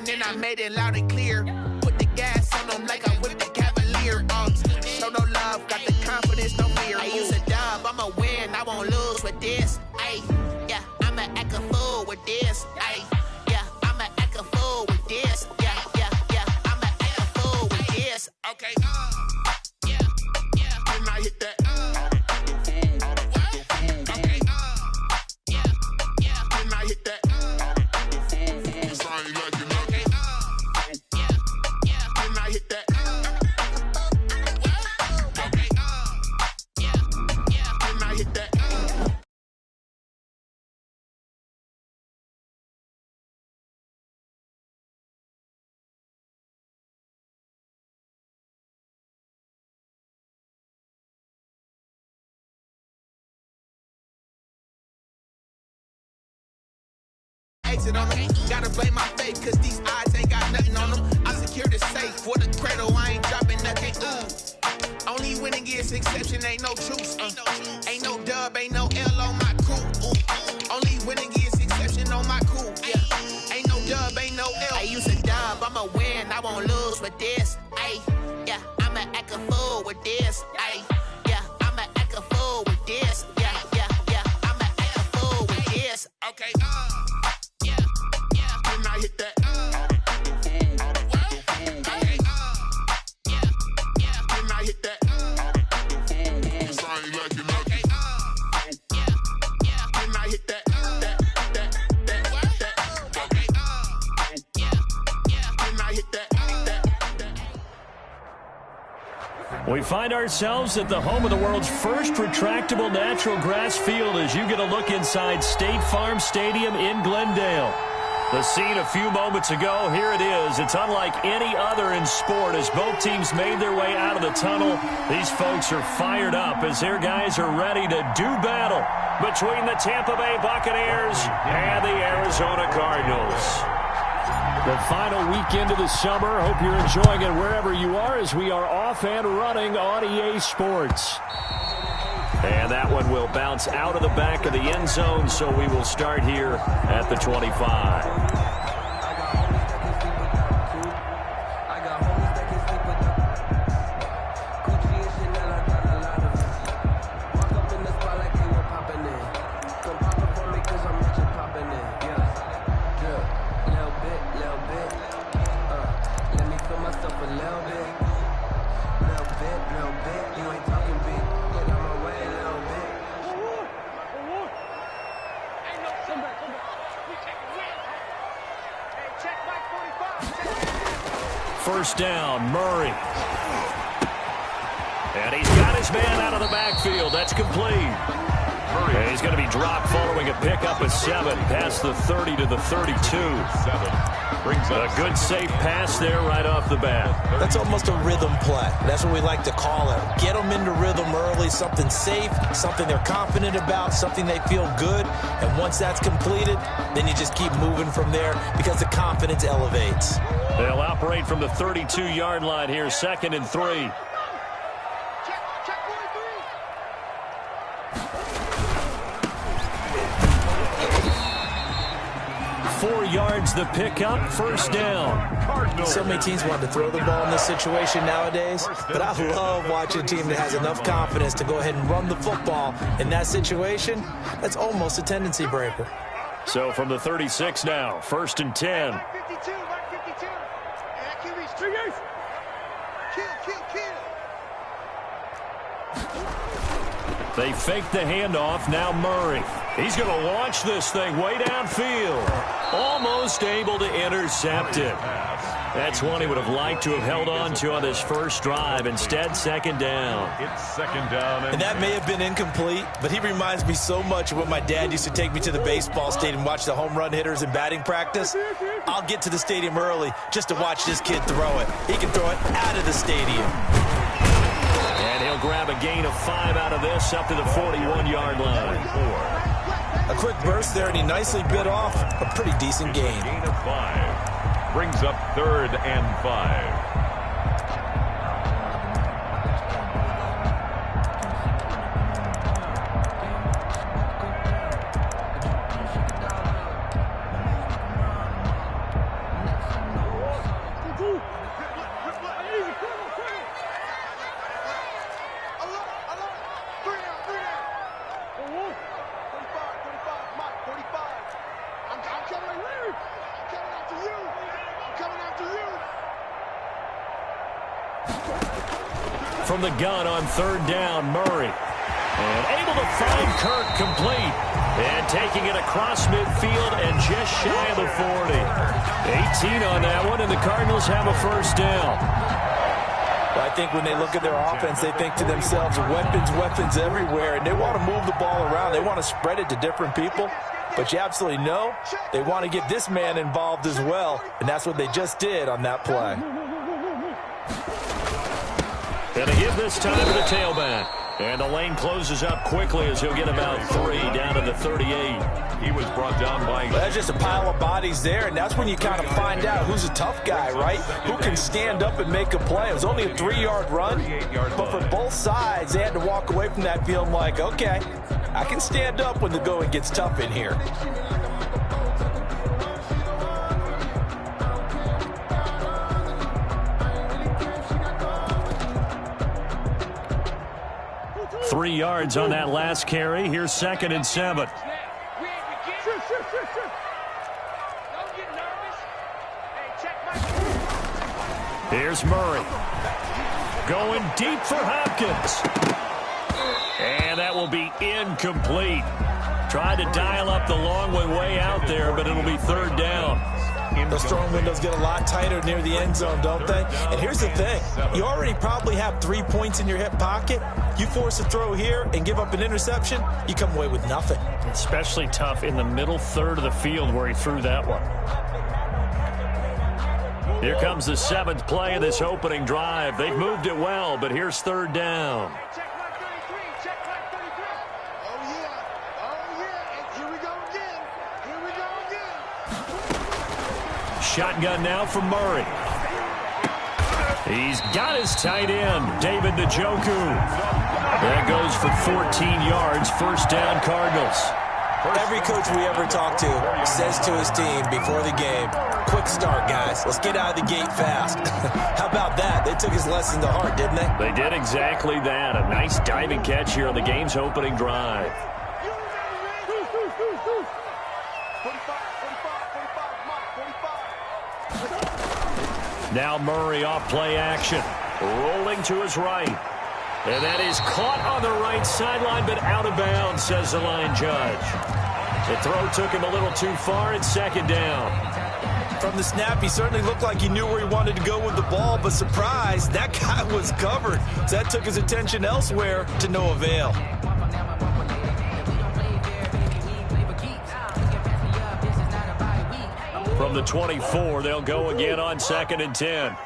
and then I made it loud and clear. Put the gas on them like I whipped the Cavalier. Show no love, got the confidence, no fear. I use a dub, I'ma win, I won't lose with this. Ay, yeah, I'ma act a fool with this. Ay, yeah, I'ma act a fool with this. Yeah, I'ma act a fool with this. Okay, yeah, then I hit that. Okay, yeah, then I hit that. I ain't like it, okay, yeah, then I hit that. Okay, yeah, then I hit that. Exit on them. Gotta blame my faith, cause these odds ain't got nothing on them. I secure the safe for the cradle, I ain't dropping nothing. Only winning is exception, ain't no truce. Ain't no dub, ain't no L on my crew. Only winning is exception on my crew. Yeah. Ain't no dub, ain't no L. I use a dub, I'ma win, I won't lose with this. Ay, yeah, I'ma act a fool with this. Ay, yeah, I'ma act a fool with this. Yeah, I'ma act a fool with this. Okay, then I hit that. Okay, then I hit that. I ain't like it, okay, then I hit that. Okay, then I hit that. We find ourselves at the home of the world's first retractable natural grass field as you get a look inside State Farm Stadium in Glendale. The scene a few moments ago, here it is. It's unlike any other in sport as both teams made their way out of the tunnel. These folks are fired up as their guys are ready to do battle between the Tampa Bay Buccaneers and the Arizona Cardinals. The final weekend of the summer. Hope you're enjoying it wherever you are as we are off and running on EA Sports. And that one will bounce out of the back of the end zone, so we will start here at the 25. First down, Murray. And he's got his man out of the backfield. That's complete. And he's going to be dropped following a pickup of 7 past the 30 to the 32. A good safe pass there right off the bat. That's almost a rhythm play. That's what we like to call it. Get them into rhythm early, something safe, something they're confident about, something they feel good. And once that's completed, then you just keep moving from there because the confidence elevates. They'll operate from the 32-yard line here, 2nd and 3. 4 yards the pickup, first down. So many teams want to throw the ball in this situation nowadays, but I love watching a team that has enough confidence to go ahead and run the football. In that situation, that's almost a tendency breaker. So from the 36 now, 1st and 10. They fake the handoff. Now Murray. He's going to launch this thing way downfield. Almost able to intercept it. That's one he would have liked to have held on to on this first drive. Instead, 2nd down. It's 2nd down. And that may have been incomplete, but he reminds me so much of when my dad used to take me to the baseball stadium and watch the home run hitters in batting practice. I'll get to the stadium early just to watch this kid throw it. He can throw it out of the stadium. And he'll grab a gain of 5 out of this up to the 41-yard line. A quick burst there, and he nicely bit off a pretty decent gain. Gain of 5. Brings up 3rd and 5. From the gun on third down, Murray. And able to find Kirk complete. And taking it across midfield and just shy of the 40. 18 on that one, and the Cardinals have a first down. Well, I think when they look at their offense, they think to themselves, weapons everywhere, and they want to move the ball around. They want to spread it to different people. But you absolutely know they want to get this man involved as well, and that's what they just did on that play. Going to give this time to the tailback. And the lane closes up quickly as he'll get about 3 down to the 38. He was brought down by... Well, that's just a pile of bodies there, and that's when you kind of find out who's a tough guy, right? Who can stand up and make a play. It was only a 3-yard run, but for both sides, they had to walk away from that feeling like, okay, I can stand up when the going gets tough in here. Three yards on that last carry. Here's 2nd and 7. Here's Murray. Going deep for Hopkins. And that will be incomplete. Tried to dial up the long one way out there, but it'll be 3rd down. Those throwing windows get a lot tighter near the end zone, don't they? And here's the thing. You already probably have 3 points in your hip pocket. You force a throw here and give up an interception, you come away with nothing. Especially tough in the middle third of the field where he threw that one. Here comes the 7th play of this opening drive. They've moved it well, but here's 3rd down. Shotgun now from Murray. He's got his tight end, David Njoku. That goes for 14 yards, 1st down Cardinals. Every coach we ever talk to says to his team before the game, quick start, guys. Let's get out of the gate fast. How about that? They took his lesson to heart, didn't they? They did exactly that. A nice diving catch here on the game's opening drive. Now Murray off play action. Rolling to his right. And that is caught on the right sideline, but out of bounds, says the line judge. The throw took him a little too far. It's 2nd down. From the snap, he certainly looked like he knew where he wanted to go with the ball, but surprise, that guy was covered. So that took his attention elsewhere to no avail. From the 24, they'll go again on 2nd and 10.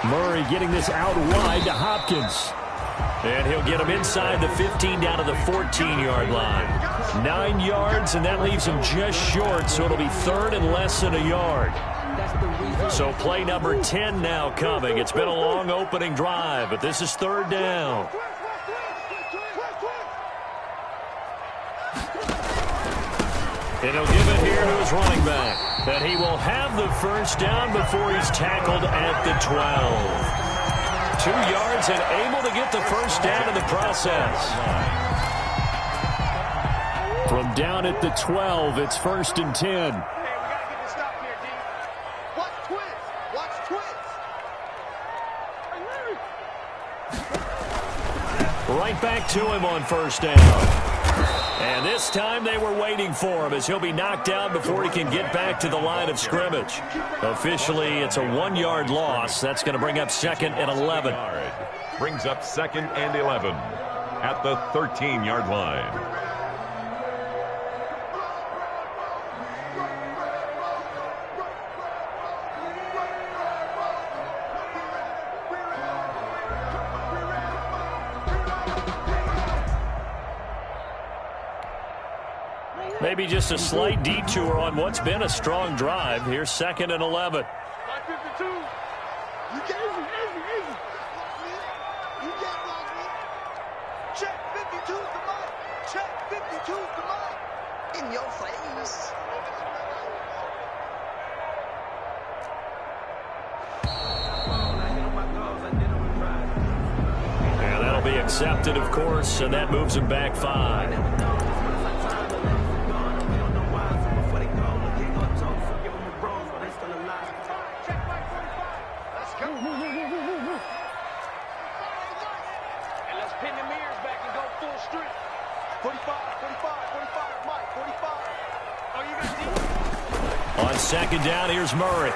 Murray getting this out wide to Hopkins. And he'll get him inside the 15 down to the 14-yard line. 9 yards, and that leaves him just short, so it'll be 3rd and less than a yard. So play number 10 now coming. It's been a long opening drive, but this is 3rd down. And he'll give it here to his running back. And he will have the 1st down before he's tackled at the 12. 2 yards and able to get the 1st down in the process. From down at the 12, it's 1st and 10. Hey, we got to get this stop here, D. Watch twins. Watch twins. Right back to him on 1st down. And this time they were waiting for him as he'll be knocked down before he can get back to the line of scrimmage. Officially, it's a 1-yard loss. That's going to bring up 2nd and 11. Brings up 2nd and 11 at the 13-yard line. Maybe just a slight detour on what's been a strong drive. Here's 2nd and 11. Line 52. You get easy. You get block me. Check 52's the mark. Check 52's the mark. In your face. And that'll be accepted, of course, and that moves him back 5. On second down, here's Murray.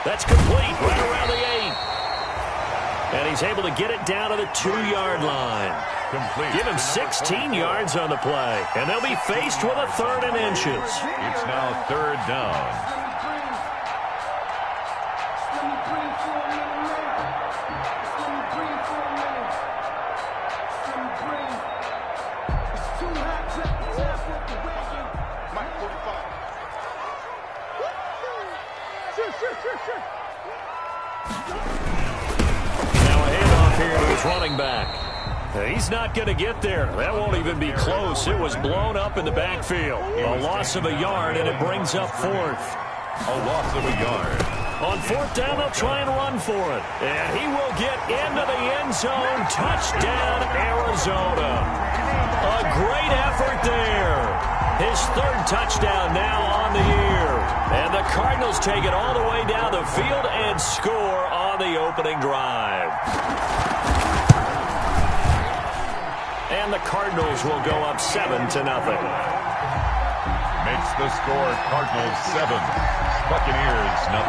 That's complete right around the 8. And he's able to get it down to the 2-yard line. Complete. Give him 16 yards on the play. And they'll be faced with a 3rd and inches. It's now 3rd down. Now a handoff here to his running back. He's not going to get there. That won't even be close. It was blown up in the backfield. A loss of a yard, and it brings up 4th. A loss of a yard. On 4th down, they'll try and run for it. And he will get into the end zone. Touchdown, Arizona. A great effort there. His 3rd touchdown now on the year. And the Cardinals take it all the way down the field and score on the opening drive. And the Cardinals will go up 7-0. Makes the score Cardinals 7, Buccaneers 0.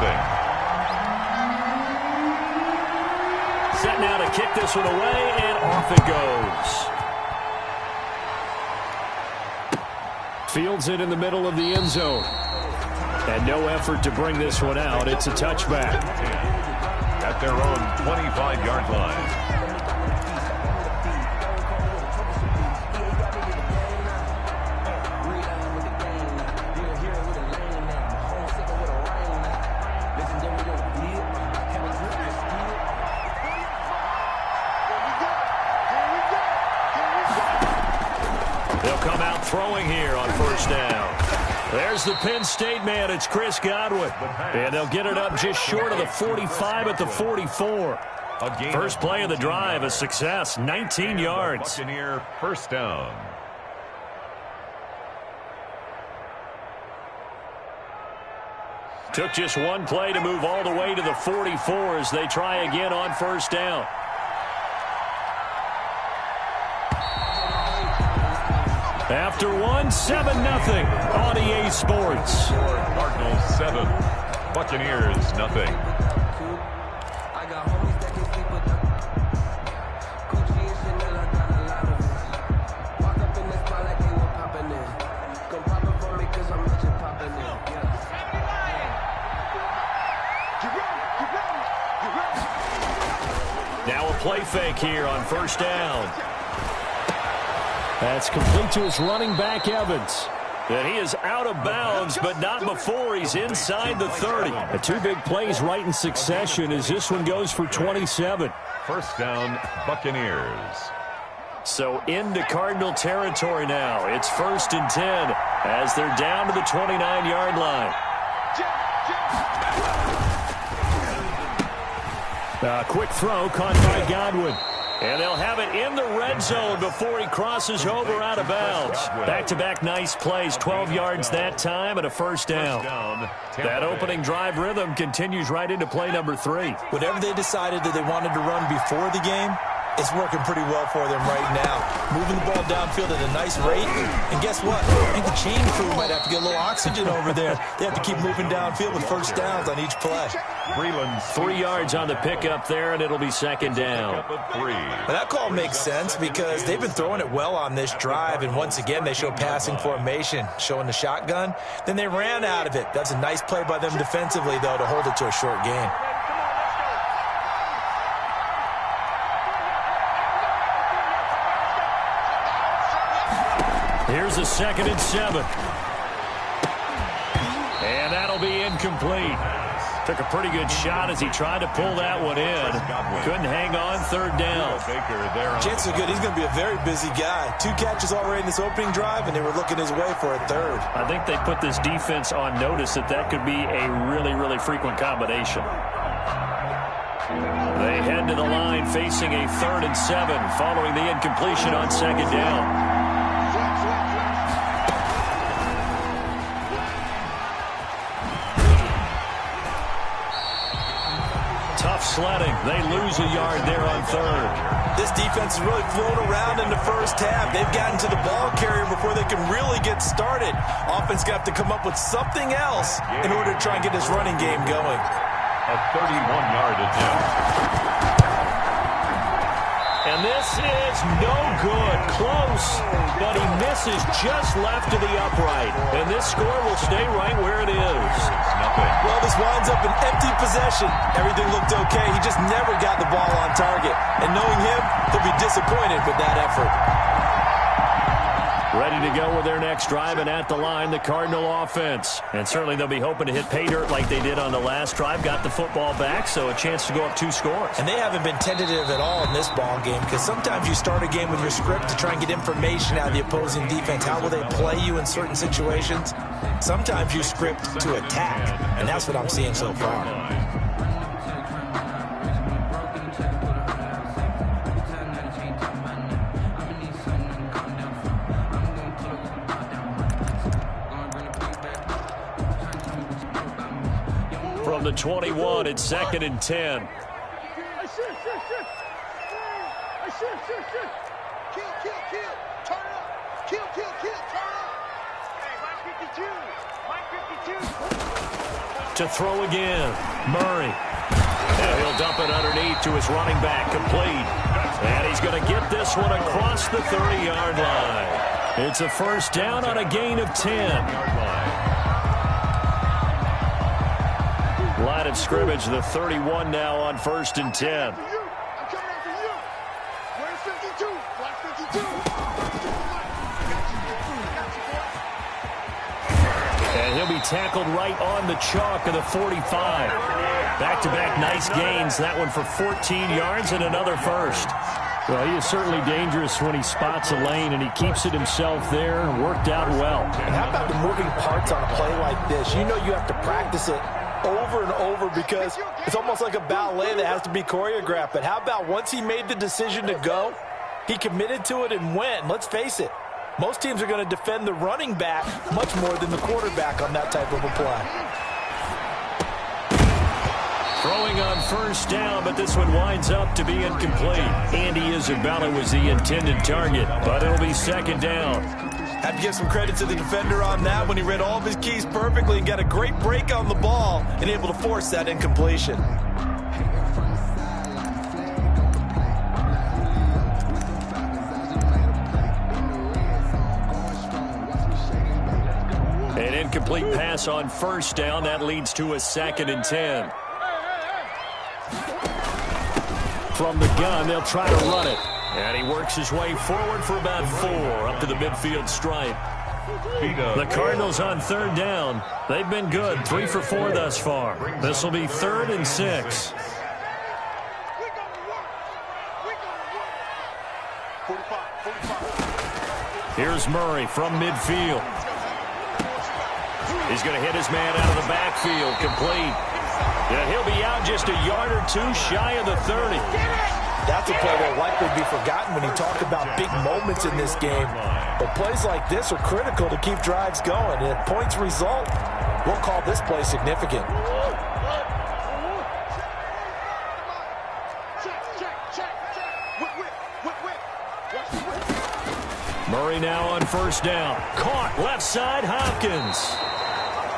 Set now to kick this one away, and off it goes. Fields it in the middle of the end zone. And no effort to bring this one out. It's a touchback. At their own 25-yard line. They'll come out throwing here on 1st down. There's the Penn State man. It's Chris Godwin. And they'll get it up just short of the 45 at the 44. First play of the drive, a success, 19 yards. Buccaneer 1st down. Took just one play to move all the way to the 44 as they try again on 1st down. After one, 7-0 on EA Sports. Cardinals 7, Buccaneers 0. Now a play fake here on 1st down. That's complete to his running back, Evans. And he is out of bounds, but not before he's inside the 30. The 2 big plays right in succession as this one goes for 27. 1st down, Buccaneers. So into Cardinal territory now. It's 1st and 10 as they're down to the 29-yard line. A quick throw caught by Godwin. And they'll have it in the red zone before he crosses over out of bounds. Back-to-back nice plays, 12 yards that time and a 1st down. That opening drive rhythm continues right into play number 3. Whatever they decided that they wanted to run before the game, it's working pretty well for them right now. Moving the ball downfield at a nice rate. And guess what? I think the chain crew might have to get a little oxygen over there. They have to keep moving downfield with 1st downs on each play. 3 yards on the pickup there, and it'll be 2nd down. But that call makes sense because they've been throwing it well on this drive, and once again they show passing formation, showing the shotgun. Then they ran out of it. That's a nice play by them defensively, though, to hold it to a short gain. Here's a 2nd and 7. And that'll be incomplete. Took a pretty good shot as he tried to pull that one in. Couldn't hang on, third down. Chances are good. He's going to be a very busy guy. 2 catches already in this opening drive, and they were looking his way for a third. I think they put this defense on notice that could be a really, really frequent combination. They head to the line facing a 3rd and 7 following the incompletion on 2nd down. Tough sledding. They lose a yard there on 3rd. This defense has really flown around in the first half. They've gotten to the ball carrier before they can really get started. Offense got to come up with something else in order to try and get this running game going. A 31-yard attempt. And this is no good. Close, but he misses just left to the upright. And this score will stay right where it is. Well, this winds up an empty possession. Everything looked okay. He just never got the ball on target. And knowing him, he'll be disappointed with that effort. Ready to go with their next drive, and at the line, the Cardinal offense. And certainly they'll be hoping to hit pay dirt like they did on the last drive. Got the football back, so a chance to go up 2 scores. And they haven't been tentative at all in this ball game, because sometimes you start a game with your script to try and get information out of the opposing defense. How will they play you in certain situations? Sometimes you script to attack, and that's what I'm seeing so far. From the 21, it's 2nd and 10. To throw again, Murray. And he'll dump it underneath to his running back, complete. And he's going to get this one across the 30-yard line. It's a first down on a gain of 10. Line of scrimmage, the 31 now on 1st and 10. And he'll be tackled right on the chalk of the 45. Back-to-back nice gains. That one for 14 yards and another first. Well, he is certainly dangerous when he spots a lane, and he keeps it himself there. Worked out well. And how about the moving parts on a play like this? You know you have to practice it over and over because it's almost like a ballet that has to be choreographed. But how about once he made the decision to go, he committed to it and went. Let's face it, most teams are going to defend the running back much more than the quarterback on that type of a play. Throwing on first down, but this one winds up to be incomplete. Andy Isabella was the intended target, but it'll be 2nd down. Have to give some credit to the defender on that when he read all of his keys perfectly and got a great break on the ball and able to force that incompletion. An incomplete pass on first down. That leads to a 2nd and 10. From the gun, they'll try to run it. And he works his way forward for about 4 up to the midfield stripe. The Cardinals on 3rd down. They've been good, 3 for 4 thus far. This will be 3rd and 6. Here's Murray from midfield. He's going to hit his man out of the backfield, complete. Yeah, he'll be out just a yard or 2 shy of the 30. That's a play that will likely be forgotten when you talk about big moments in this game. But plays like this are critical to keep drives going. And if points result, we'll call this play significant. Murray now on first down. Caught left side, Hopkins.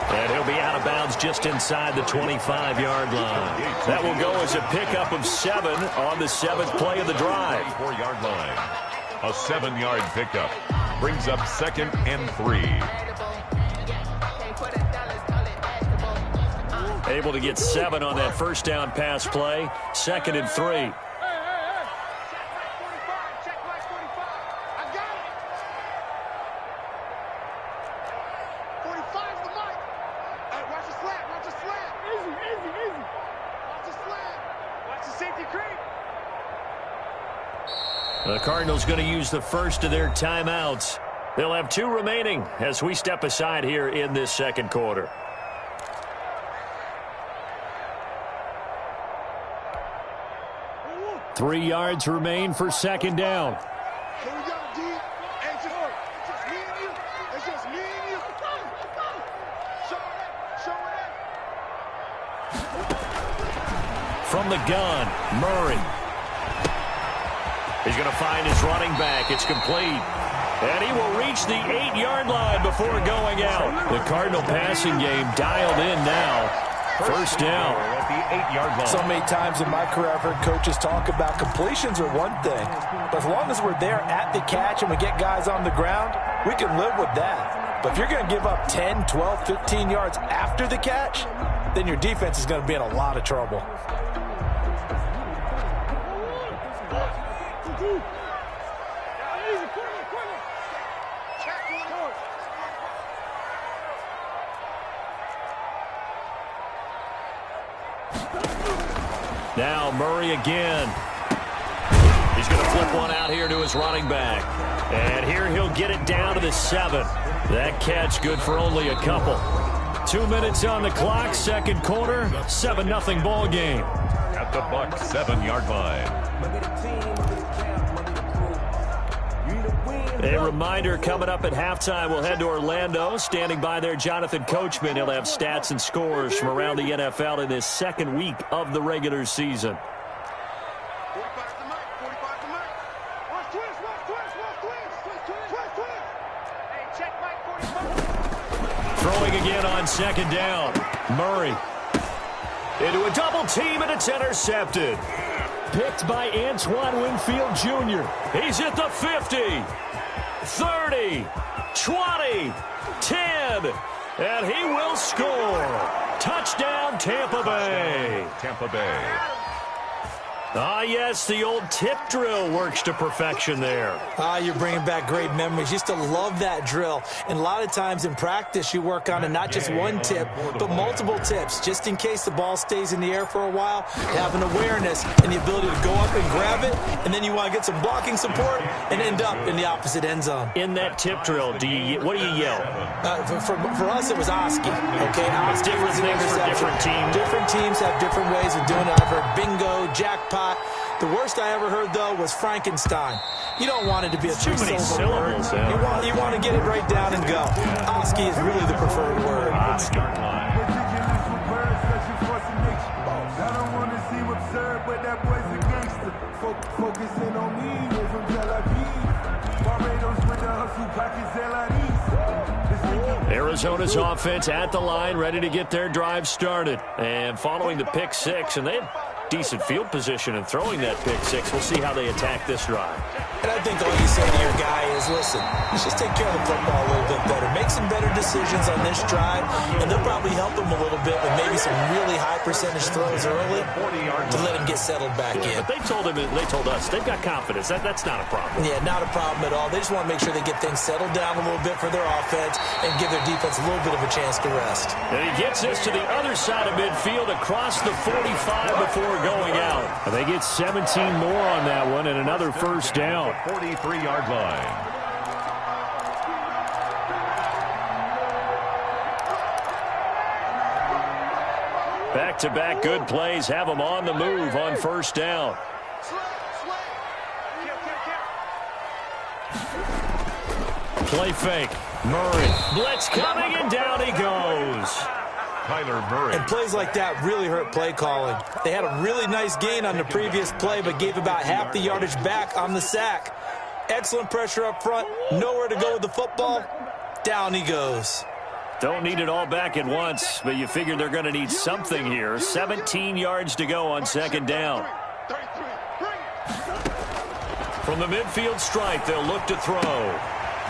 And he'll be out of bounds just inside the 25-yard line. That will go as a pickup of 7 on the 7th play of the drive. 4-yard line. A 7-yard pickup. Brings up 2nd and 3. Able to get 7 on that first down pass play. 2nd and 3. The Cardinals going to use the first of their timeouts. They'll have 2 remaining as we step aside here in this second quarter. Three yards remain for second down. Here we go, D. Hey, it's just me and you. It's just me and you. Show it. From the gun, Murray. He's going to find his running back. It's complete. And he will reach the 8-yard line before going out. The Cardinal passing game dialed in now. First down. At the 8-yard line. So many times in my career, I've heard coaches talk about completions are one thing. But as long as we're there at the catch and we get guys on the ground, we can live with that. But if you're going to give up 10, 12, 15 yards after the catch, then your defense is going to be in a lot of trouble. Now Murray again. He's going to flip one out here to his running back. And here he'll get it down to the 7. That catch good for only a couple. 2 minutes on the clock, second quarter, 7-0 ball game. At the Bucs 7-yard line. A reminder, coming up at halftime, we'll head to Orlando. Standing by there, Jonathan Coachman. He'll have stats and scores from around the NFL in this second week of the regular season. 45 to Mike. 45 to Mike. Watch twist. Hey, check Mike 45. Throwing again on second down. Murray into a double team, and it's intercepted. Picked by Antoine Winfield Jr. He's at the 50, 30, 20, 10, and he will score. Touchdown, Tampa Bay. Tampa Bay. Ah, yes, the old tip drill works to perfection there. You're bringing back great memories. Used to love that drill. And a lot of times in practice, you work on it, not just one tip, but multiple tips, just in case the ball stays in the air for a while. You have an awareness and the ability to go up and grab it, and then you want to get some blocking support and end up in the opposite end zone. In that tip drill, what do you yell? For us, it was Oski. Okay, Oski Different was an things for interception. different teams. Different teams have different ways of doing it. I've heard bingo, jackpot. The worst I ever heard, though, was Frankenstein. You don't want it to be a Too many syllables. You want to get it right down and go. Oski is really the preferred word. Arizona's offense at the line, ready to get their drive started. And following the pick six, and they had decent field position in throwing that pick six. We'll see how they attack this drive. And I think all you say to your guy is, listen, let's just take care of the football a little bit better. Make some better decisions on this drive, and they'll probably help him a little bit with maybe some really high percentage throws early to let him get settled back in. But they told us they've got confidence. That's not a problem. Yeah, not a problem at all. They just want to make sure they get things settled down a little bit for their offense and give their defense a little bit of a chance to rest. And he gets this to the other side of midfield across the 45 before going out. And they get 17 more on that one and another first down. 43-yard line. Back-to-back good plays have them on the move on first down. Play fake. Murray. Blitz coming, and down he goes. Kyler Murray. And plays like that really hurt play calling. They had a really nice gain on the previous play, but gave about half the yardage back on the sack. Excellent pressure up front. Nowhere to go with the football. Down he goes. Don't need it all back at once, but you figure they're going to need something here. 17 yards to go on second down. From the midfield stripe, they'll look to throw.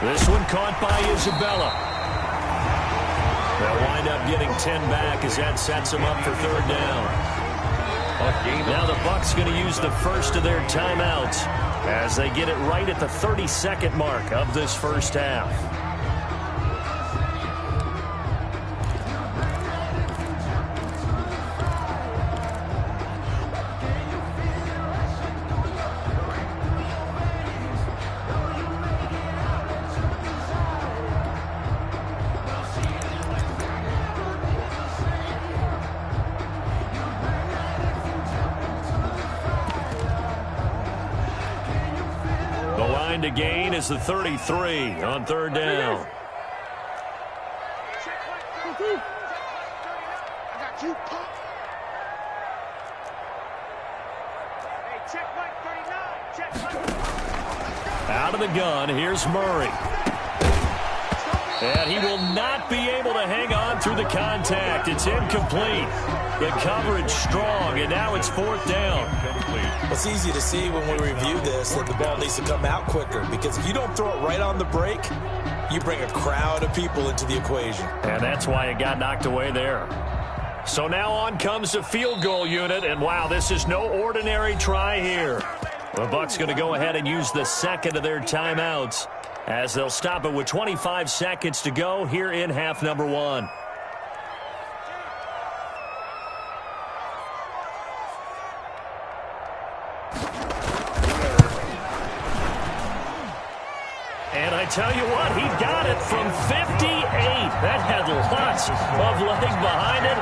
This one caught by Isabella. They'll wind up getting 10 back as that sets them up for third down. Now the Bucs going to use the first of their timeouts as they get it right at the 32nd mark of this first half. to gain is the 33 on third down. Out of the gun, here's Murray. And he will not be able to hang on through the contact. It's incomplete. The coverage strong, and now it's fourth down. It's easy to see when we review this that the ball needs to come out quicker, because if you don't throw it right on the break, you bring a crowd of people into the equation. And that's why it got knocked away there. So now on comes the field goal unit, and wow, this is no ordinary try here. The Bucs going to go ahead and use the second of their timeouts as they'll stop it with 25 seconds to go here in half number one. And I tell you what, he got it from 58. That had lots of leg behind it.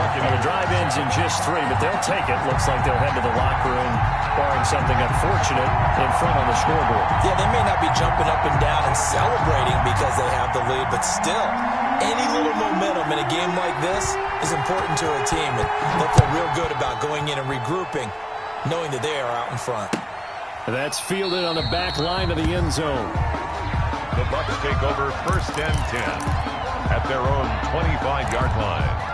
The drive ends in just 3, but they'll take it. Looks like they'll head to the locker room, barring something unfortunate in front on the scoreboard. Yeah, they may not be jumping up and down and celebrating because they have the lead, but still, any little momentum in a game like this is important to a team, and they'll feel real good about going in and regrouping, knowing that they are out in front. That's fielded on the back line of the end zone. The Bucs take over 1st and 10 at their own 25-yard line.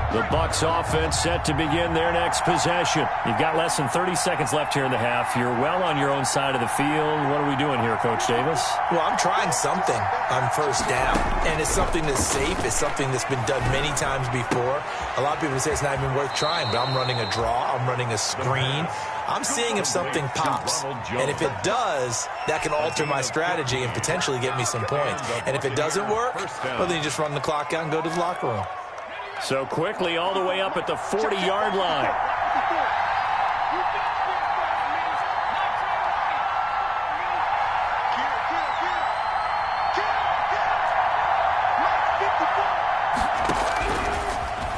The Bucs offense set to begin their next possession. You've got less than 30 seconds left here in the half. You're well on your own side of the field. What are we doing here, Coach Davis? Well, I'm trying something on first down, and it's something that's safe. It's something that's been done many times before. A lot of people say it's not even worth trying, but I'm running a draw. I'm running a screen. I'm seeing if something pops, and if it does, that can alter my strategy and potentially get me some points. And if it doesn't work, well, then you just run the clock out and go to the locker room. So quickly all the way up at the 40-yard line.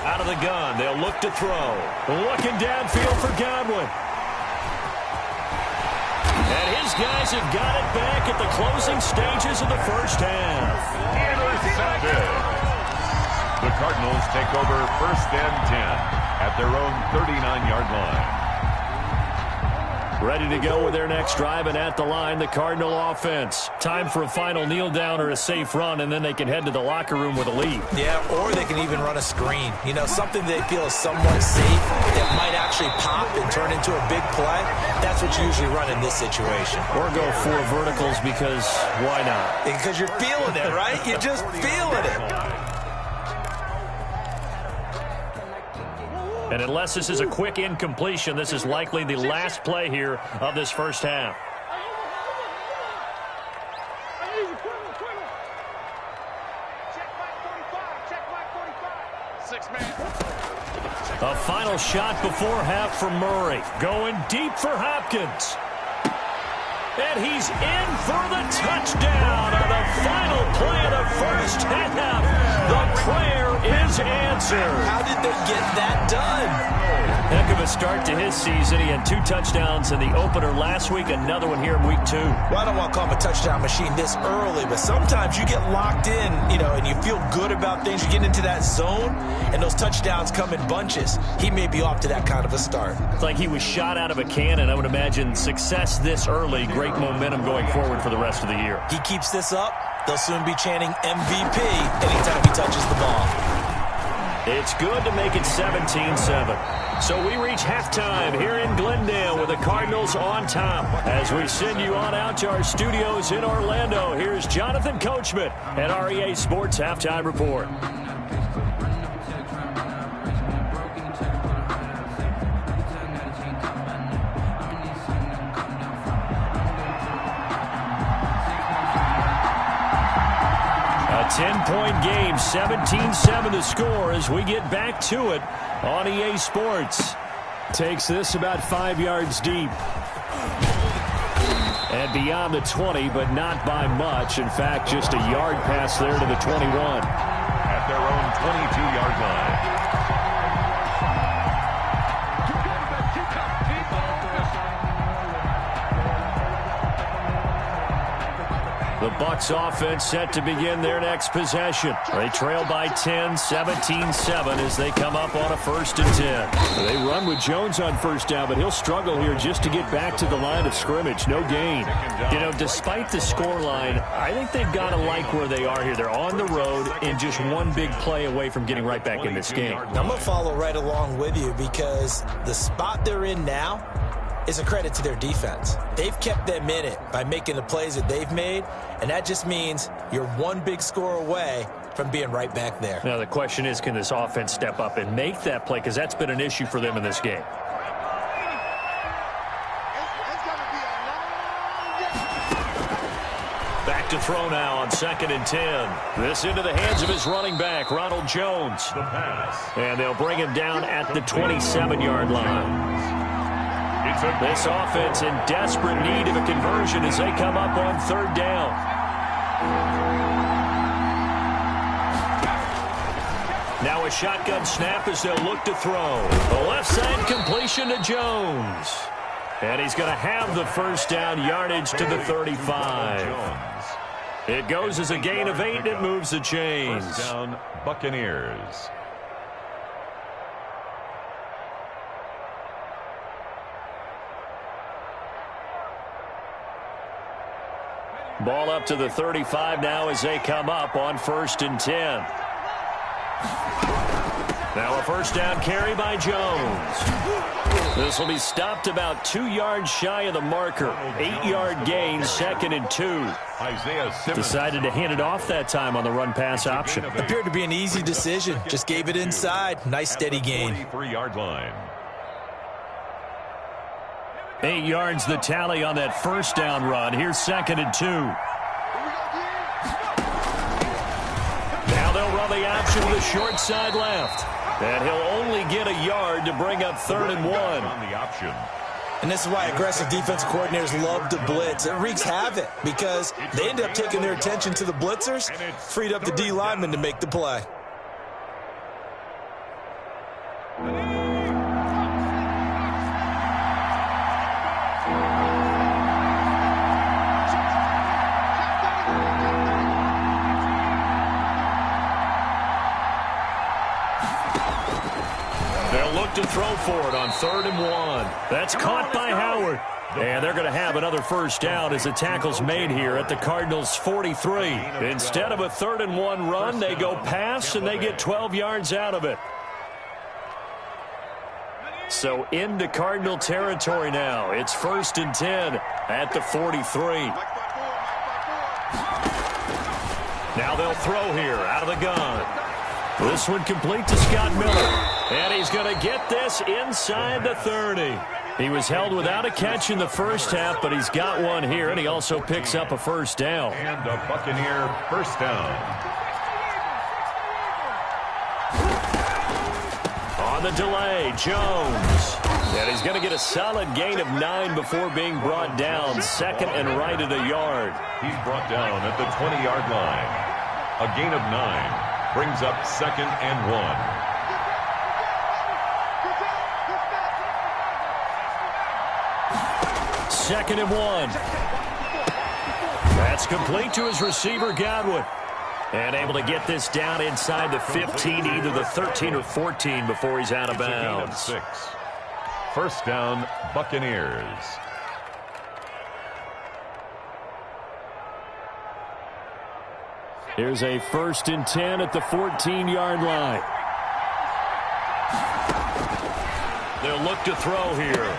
Out of the gun, they'll look to throw. Looking downfield for Godwin. And his guys have got it back at the closing stages of the first half. Intercepted. The Cardinals take over 1st and 10 at their own 39-yard line. Ready to go with their next drive, and at the line, the Cardinal offense. Time for a final kneel down or a safe run, and then they can head to the locker room with a lead. Yeah, or they can even run a screen. You know, something they feel is somewhat safe that might actually pop and turn into a big play. That's what you usually run in this situation. Or go 4 verticals, because why not? Because you're feeling it, right? You're just feeling it. And unless this is a quick incompletion, this is likely the last play here of this first half. A final shot before half for Murray. Going deep for Hopkins. And he's in for the touchdown on the final play of the first half. The prayer is answered. How did they get that done? Heck of a start to his season. He had 2 touchdowns in the opener last week, another one here in week 2. Well, I don't want to call him a touchdown machine this early, but sometimes you get locked in, you know, and you feel good about things. You get into that zone, and those touchdowns come in bunches. He may be off to that kind of a start. It's like he was shot out of a cannon. I would imagine success this early, great momentum going forward for the rest of the year. He keeps this up, they'll soon be chanting MVP anytime he touches the ball. It's good to make it 17-7. So we reach halftime here in Glendale with the Cardinals on top. As we send you on out to our studios in Orlando, here's Jonathan Coachman at REA Sports Halftime Report. A 10-point game, 17-7 the score as we get back to it on EA Sports. Takes this about 5 yards deep. And beyond the 20, but not by much. In fact, just a yard pass there to the 21. At their own 22-yard line. The Bucs offense set to begin their next possession. They trail by 10, 17-7 as they come up on a 1st and 10. They run with Jones on first down, but he'll struggle here just to get back to the line of scrimmage. No gain. You know, despite the scoreline, I think they've got to like where they are here. They're on the road and just one big play away from getting right back in this game. I'm going to follow right along with you because the spot they're in now is a credit to their defense. They've kept them in it by making the plays that they've made, and that just means you're one big score away from being right back there. Now, the question is, can this offense step up and make that play? Because that's been an issue for them in this game. Back to throw now on 2nd and 10. This into the hands of his running back, Ronald Jones. The pass. And they'll bring him down at the 27-yard line. This offense in desperate need of a conversion as they come up on 3rd down. Now a shotgun snap as they'll look to throw. The left side completion to Jones. And he's going to have the 1st down, yardage to the 35. It goes as a gain of 8 and it moves the chains. 1st down, Buccaneers. Ball up to the 35 now as they come up on 1st and 10. Now a 1st down carry by Jones. This will be stopped about 2 yards shy of the marker. 8-yard gain, 2nd and 2. Isaiah Simmons decided to hand it off that time on the run-pass option. Appeared to be an easy decision. Just gave it inside. Nice steady gain. 43-yard line. 8 yards the tally on that 1st down run. Here's 2nd and 2. Now they'll run the option to the short side left. And he'll only get a yard to bring up 3rd and 1. On the option. And this is why aggressive defensive coordinators love to blitz. It wreaks havoc because they end up taking their attention to the blitzers, freed up the D lineman to make the play. To throw for it on 3rd and 1. That's caught by Howard. And they're going to have another 1st down as the tackle's made here at the Cardinals' 43. Instead of a 3rd and 1 run, they go pass and they get 12 yards out of it. So into Cardinal territory now. It's 1st and 10 at the 43. Now they'll throw here out of the gun. This one complete to Scott Miller. And he's going to get this inside the 30. He was held without a catch in the 1st half, but he's got one here, and he also picks up a 1st down. And a Buccaneer 1st down. On the delay, Jones. And he's going to get a solid gain of 9 before being brought down. 2nd and right at a yard. He's brought down at the 20-yard line. A gain of 9 brings up 2nd and 1. 2nd and 1. That's complete to his receiver, Godwin. And able to get this down inside the 15, either the 13 or 14 before he's out of bounds. 6. 1st down, Buccaneers. Here's a 1st and 10 at the 14-yard line. They'll look to throw here.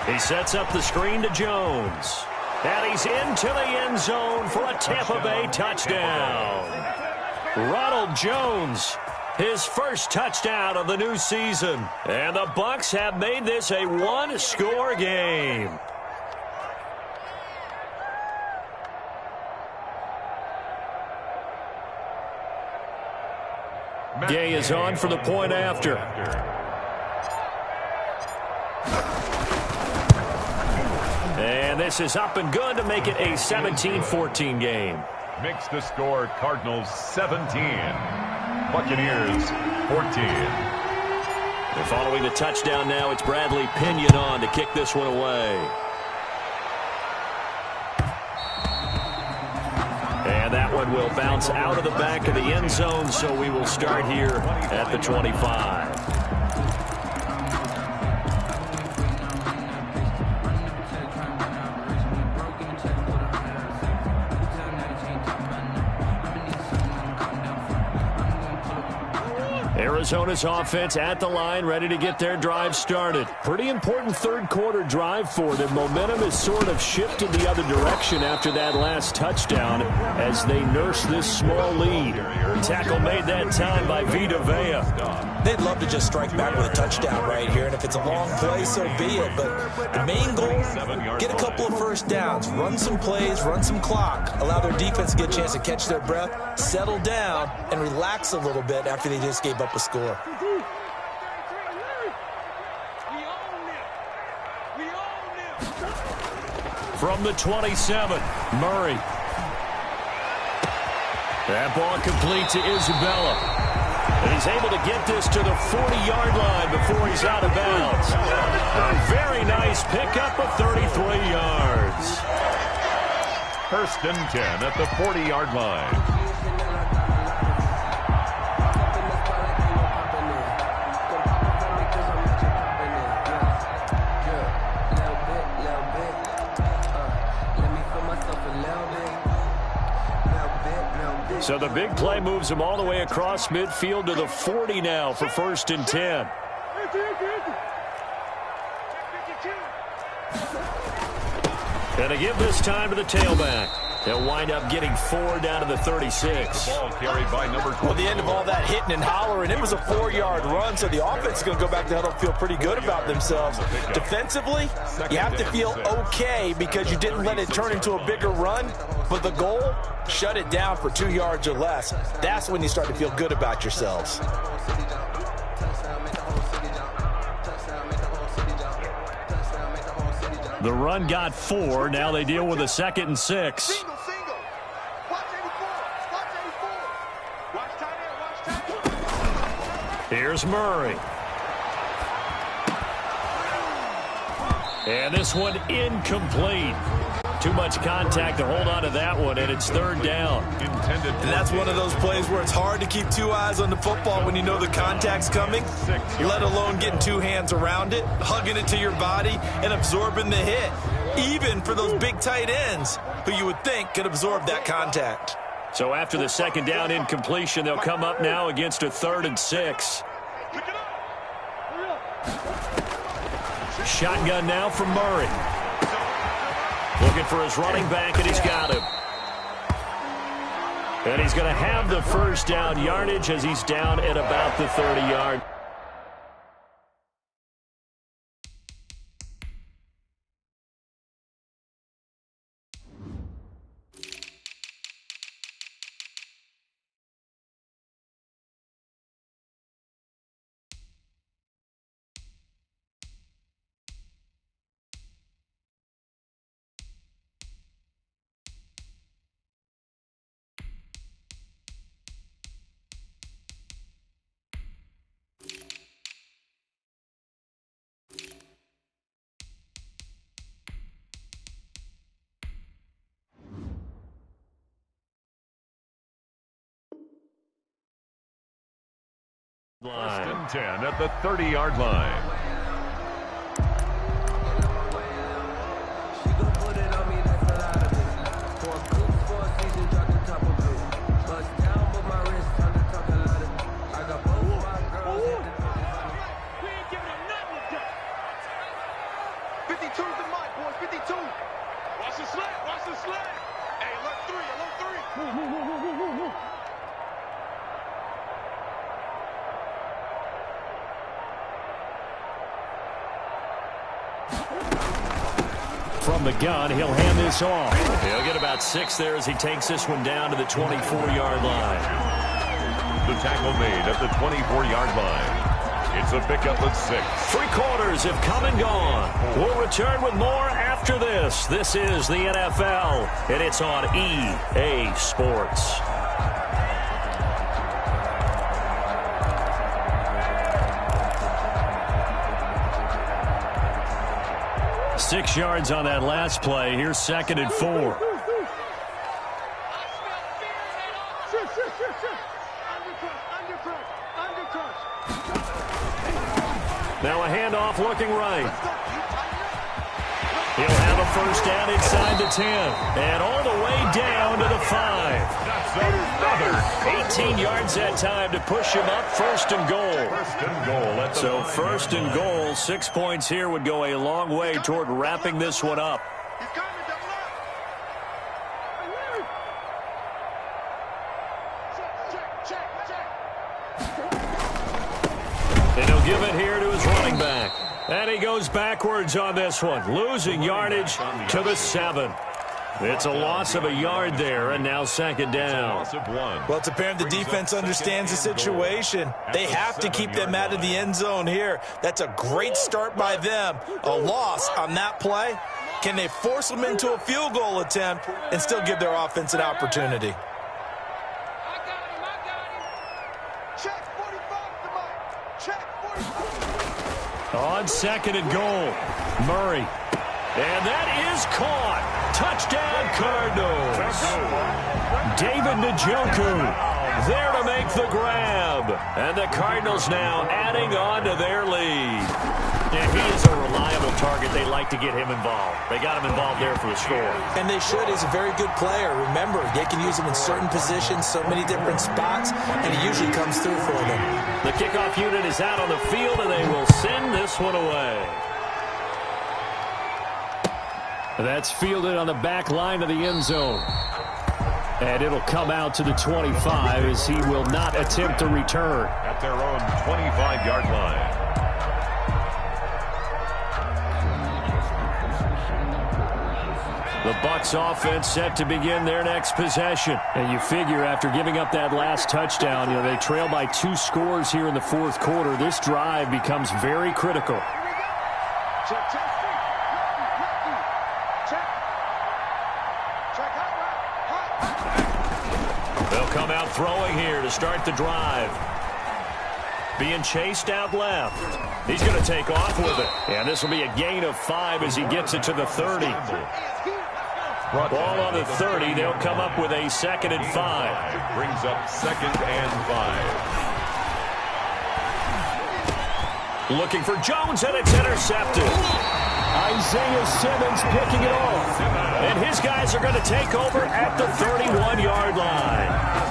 He sets up the screen to Jones. And he's into the end zone for a Tampa Bay touchdown. Ronald Jones, his 1st touchdown of the new season. And the Bucs have made this a one-score game. Gay is on for the point after. And this is up and good to make it a 17-14 game. Makes the score Cardinals 17. Buccaneers 14. And following the touchdown now, it's Bradley Pinion on to kick this one away. And that one will bounce out of the back of the end zone, so we will start here at the 25. Arizona's offense at the line, ready to get their drive started. Pretty important third-quarter drive for them. Momentum has sort of shifted the other direction after that last touchdown as they nurse this small lead. Tackle made that time by Vita Vea. They'd love to just strike back with a touchdown right here, and if it's a long play, so be it. But the main goal, get a couple of first downs, run some plays, run some clock, allow their defense to get a chance to catch their breath, settle down, and relax a little bit after they just gave up a score. From the 27, Murray. That ball complete to Isabella. And he's able to get this to the 40-yard line before he's out of bounds. A very nice pickup of 33 yards. First and 10 at the 40-yard line. So the big play moves him all the way across midfield to the 40 now for first and 10. And to give this time to the tailback. They'll wind up getting 4 down to the 36. The ball carried by number 12. Well, the end of all that hitting and hollering, it was a 4-yard run, so the offense is going to go back to huddle and feel pretty good about themselves. Defensively, you have to feel okay because you didn't let it turn into a bigger run, but the goal, shut it down for 2 yards or less. That's when you start to feel good about yourselves. The run got 4. Now they deal with a 2nd and 6. Single. Watch 84. Watch tight end. Here's Murray. And this one incomplete. Too much contact to hold on to that one, and it's 3rd down. And that's one of those plays where it's hard to keep 2 eyes on the football when you know the contact's coming, let alone getting 2 hands around it, hugging it to your body, and absorbing the hit, even for those big tight ends who you would think could absorb that contact. So after the 2nd down incompletion, they'll come up now against a 3rd and 6. Shotgun now from Murray. Looking for his running back, and he's got him. And he's going to have the first down yardage as he's down at about the 30-yard. First and 10 at the 30-yard line. From the gun, he'll hand this off. He'll get about 6 there as he takes this one down to the 24-yard line. The tackle made at the 24-yard line. It's a pickup of 6. Three quarters have come and gone. We'll return with more after this. This is the NFL, and it's on EA Sports. Six yards on that last play. Here's 2nd and 4. Now a handoff looking right. He'll have a first down inside the 10. And all the way down to the 5. That's another 18 yards that time to push him up. 1st and goal. So 1st and goal, 6 points here would go a long way toward wrapping this one up. And he'll give it here to his running back. And he goes backwards on this one, losing yardage to the 7. It's a loss of a yard there, and now 2nd down. Well, it's apparent the defense understands the situation. They have to keep them out of the end zone here. That's a great start by them. A loss on that play. Can they force them into a field goal attempt and still give their offense an opportunity? On 2nd and goal, Murray. And that is caught. Touchdown, Cardinals. David Njoku there to make the grab. And the Cardinals now adding on to their lead. And he is a reliable target. They like to get him involved. They got him involved there for the score. And they should. He's a very good player. Remember, they can use him in certain positions, so many different spots, and he usually comes through for them. The kickoff unit is out on the field, and they will send this one away. That's fielded on the back line of the end zone. And it'll come out to the 25 as he will not attempt to return. At their own 25-yard line. The Bucs offense set to begin their next possession. And you figure after giving up that last touchdown, they trail by 2 scores here in the 4th quarter. This drive becomes very critical. They'll come out throwing here to start the drive. Being chased out left. He's going to take off with it. And this will be a gain of 5 as he gets it to the 30. Ball on the 30. They'll come up with a 2nd and 5. Brings up 2nd and 5. Looking for Jones, and it's intercepted. Isaiah Simmons picking it off. And his guys are going to take over at the 31-yard line.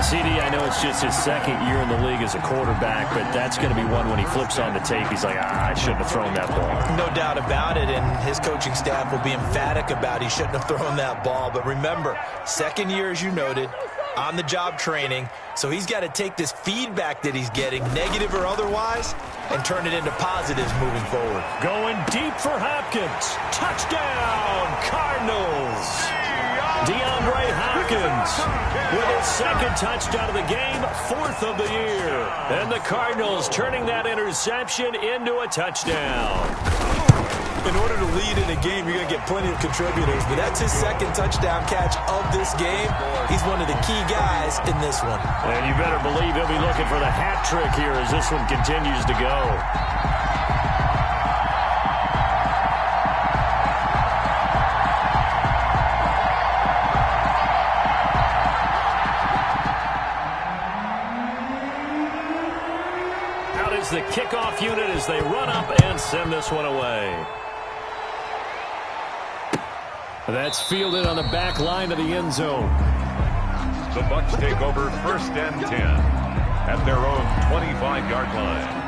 CD, I know it's just his 2nd year in the league as a quarterback, but that's going to be one when he flips on the tape. He's like, I shouldn't have thrown that ball. No doubt about it, and his coaching staff will be emphatic about he shouldn't have thrown that ball. But remember, 2nd year, as you noted, on-the-job training, so he's got to take this feedback that he's getting, negative or otherwise, and turn it into positives moving forward. Going deep for Hopkins. Touchdown, Cardinals. DeAndre Hopkins with his 2nd touchdown of the game, 4th of the year. And the Cardinals turning that interception into a touchdown. In order to lead in a game, you're going to get plenty of contributors, but that's his 2nd touchdown catch of this game. He's one of the key guys in this one. And you better believe he'll be looking for the hat trick here as this one continues to go. The kickoff unit as they run up and send this one away. That's fielded on the back line of the end zone. The Bucs take over 1st and 10 at their own 25-yard line.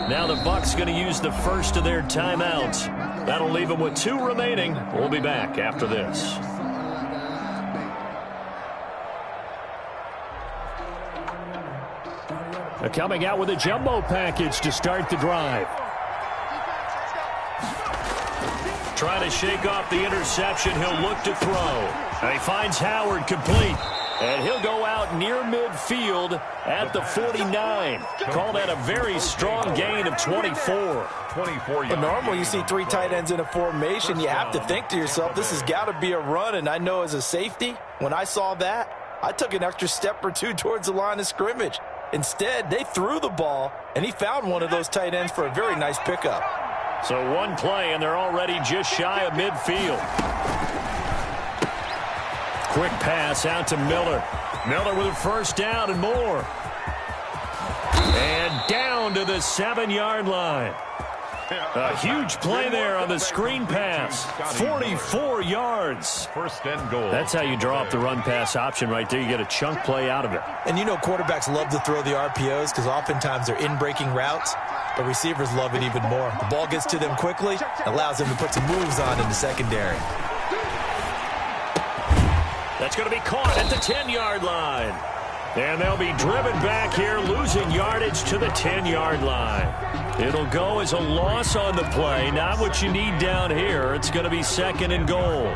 Now the Bucs going to use the first of their timeouts. That'll leave them with 2 remaining. We'll be back after this. Coming out with a jumbo package to start the drive. Trying to shake off the interception. He'll look to throw. And he finds Howard complete. And he'll go out near midfield at the 49. Call that a very strong gain of 24. 24 yards. Normally you see 3 tight ends in a formation. You have to think to yourself, this has got to be a run. And I know as a safety, when I saw that, I took an extra step or 2 towards the line of scrimmage. Instead, they threw the ball, and he found one of those tight ends for a very nice pickup. So 1 play, and they're already just shy of midfield. Quick pass out to Miller. Miller with a first down and more. And down to the 7-yard line. A huge play there on the screen pass. 44 yards. First and goal. That's how you draw up the run-pass option right there. You get a chunk play out of it. And you know quarterbacks love to throw the RPOs because oftentimes they're in-breaking routes. But receivers love it even more. The ball gets to them quickly, allows them to put some moves on in the secondary. That's going to be caught at the 10-yard line. And they'll be driven back here, losing yardage to the 10-yard line. It'll go as a loss on the play. Not what you need down here. It's going to be 2nd and goal.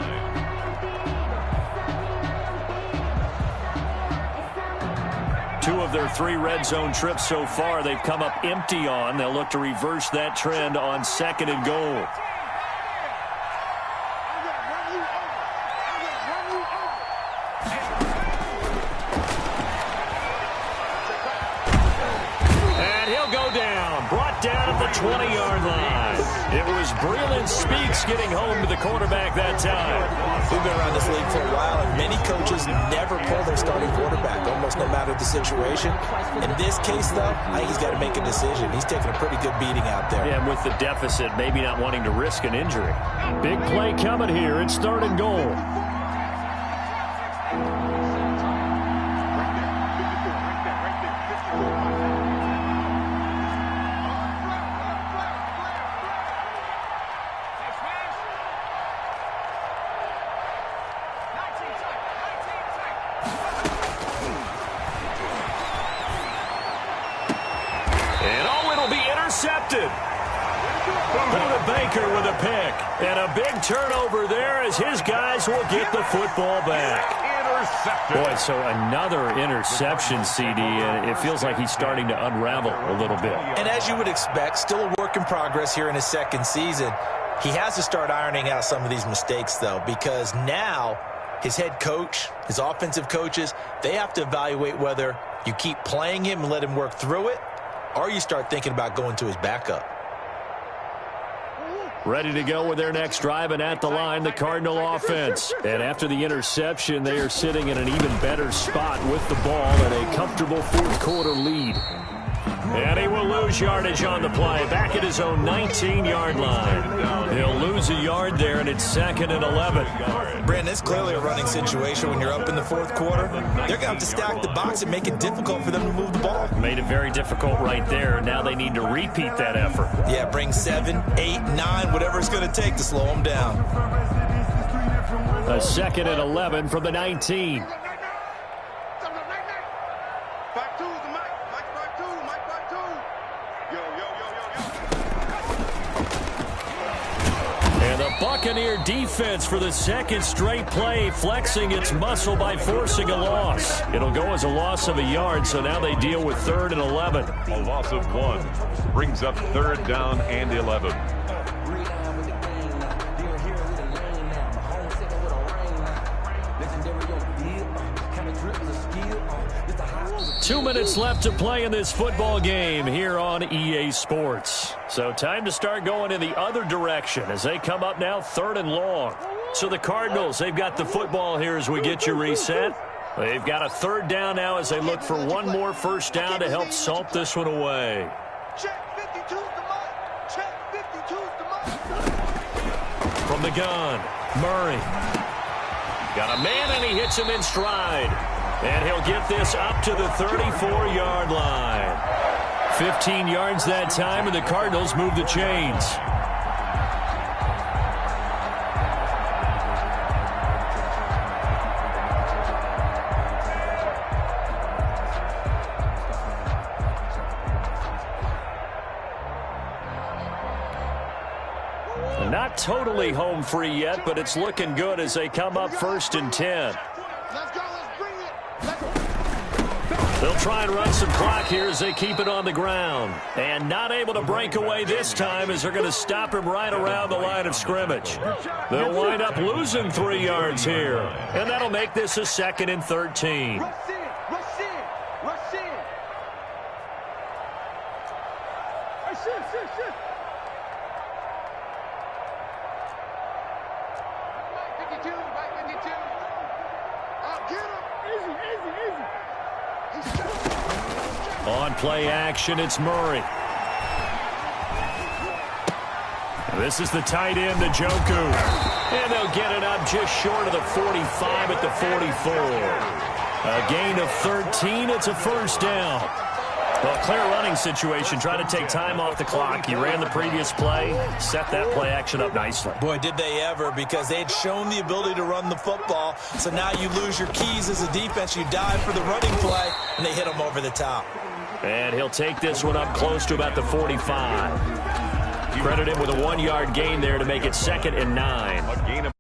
Two of their 3 red zone trips so far, they've come up empty on. They'll look to reverse that trend on 2nd and goal. Down at the 20-yard line. It was Breland Speaks getting home to the quarterback that time. We've been around this league for a while, and many coaches never pull their starting quarterback, almost no matter the situation. In this case, though, I think he's got to make a decision. He's taking a pretty good beating out there. Yeah, and with the deficit, maybe not wanting to risk an injury. Big play coming here. It's 3rd and goal. Baker with a pick. And a big turnover there as his guys will get the football back. Boy, so another interception, CD, and it feels like he's starting to unravel a little bit. And as you would expect, still a work in progress here in his 2nd season. He has to start ironing out some of these mistakes, though, because now his head coach, his offensive coaches, they have to evaluate whether you keep playing him and let him work through it, or you start thinking about going to his backup. Ready to go with their next drive, and at the line, the Cardinal offense. And after the interception, they are sitting in an even better spot with the ball and a comfortable 4th quarter lead. And he will lose yardage on the play, back at his own 19-yard line. He'll lose a yard there, and it's 2nd and 11. Brandon, it's clearly a running situation when you're up in the 4th quarter. They're going to have to stack the box and make it difficult for them to move the ball. Made it very difficult right there. Now they need to repeat that effort. Yeah, bring 7, 8, 9, whatever it's going to take to slow them down. A 2nd and 11 from the 19. Buccaneer defense for the 2nd straight play, flexing its muscle by forcing a loss. It'll go as a loss of a yard, so now they deal with 3rd and 11. A loss of 1 brings up 3rd down and 11. 2 minutes left to play in this football game here on EA Sports. So time to start going in the other direction as they come up now 3rd and long. So the Cardinals, they've got the football here as we get you reset. They've got a 3rd down now as they look for one more first down to help salt this one away. From the gun, Murray. Got a man and he hits him in stride. And he'll get this up to the 34-yard line. 15 yards that time, and the Cardinals move the chains. Not totally home free yet, but it's looking good as they come up 1st and 10. Let's go. Let's bring it. They'll try and run some clock here as they keep it on the ground. And not able to break away this time as they're going to stop him right around the line of scrimmage. They'll wind up losing 3 yards here. And that'll make this a 2nd and 13. Rush in. Rush in. Rush in. Hey, shit. Mike 52. Get him. Easy. On play action, it's Murray. This is the tight end, Njoku. And they'll get it up just short of the 45 at the 44. A gain of 13. It's a 1st down. Well, clear running situation. Trying to take time off the clock. He ran the previous play, set that play action up nicely. Boy, did they ever, because they had shown the ability to run the football. So now you lose your keys as a defense. You dive for the running play, and they hit them over the top. And he'll take this one up close to about the 45. Credit him with a 1-yard gain there to make it 2nd and 9.